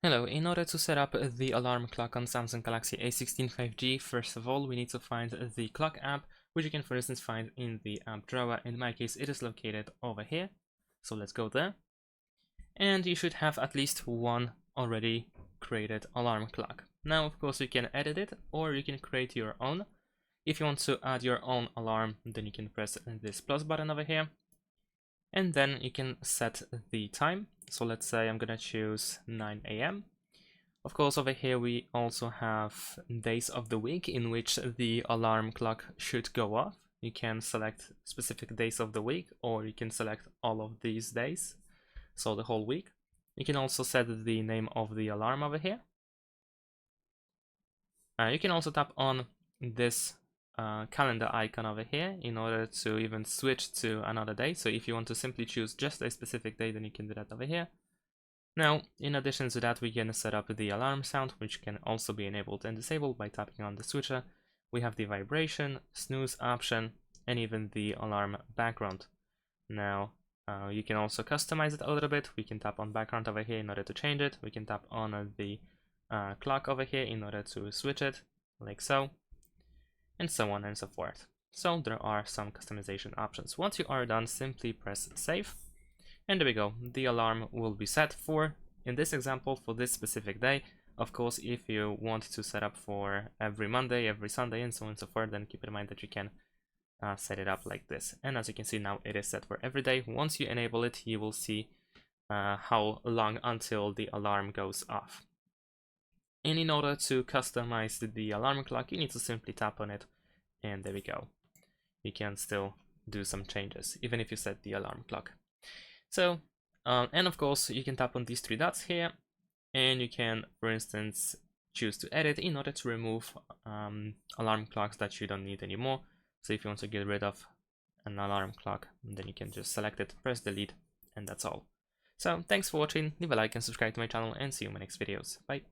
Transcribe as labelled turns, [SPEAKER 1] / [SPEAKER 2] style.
[SPEAKER 1] Hello, in order to set up the alarm clock on Samsung Galaxy A16 5G, first of all, we need to find the clock app, which you can for instance find in the app drawer. In my case, it is located over here. So let's go there. And you should have at least one already created alarm clock. Now, of course, you can edit it or you can create your own. If you want to add your own alarm, then you can press this plus button over here. And then you can set the time. So let's say I'm gonna choose 9 AM. Of course, over here we also have days of the week in which the alarm clock should go off. You can select specific days of the week, or you can select all of these days, so the whole week. You can also set the name of the alarm over here. You can also tap on this calendar icon over here in order to even switch to another day. So if you want to simply choose just a specific day, then you can do that over here. Now, in addition to that, we can set up the alarm sound, which can also be enabled and disabled by tapping on the switcher. We have the vibration, snooze option, and even the alarm background. Now, you can also customize it a little bit. We can tap on background over here in order to change it. We can tap on the clock over here in order to switch it, like so, and so on and so forth. So there are some customization options. Once you are done, simply press save. And there we go, the alarm will be set for, in this example, for this specific day. Of course, if you want to set up for every Monday, every Sunday, and so on and so forth, then keep in mind that you can set it up like this. And as you can see now, it is set for every day. Once you enable it, you will see how long until the alarm goes off. And in order to customize the alarm clock, you need to simply tap on it, and there we go. You can still do some changes, even if you set the alarm clock. So, and of course, you can tap on these three dots here, and you can, for instance, choose to edit in order to remove alarm clocks that you don't need anymore. So if you want to get rid of an alarm clock, then you can just select it, press delete, and that's all. So thanks for watching, leave a like and subscribe to my channel, and see you in my next videos. Bye!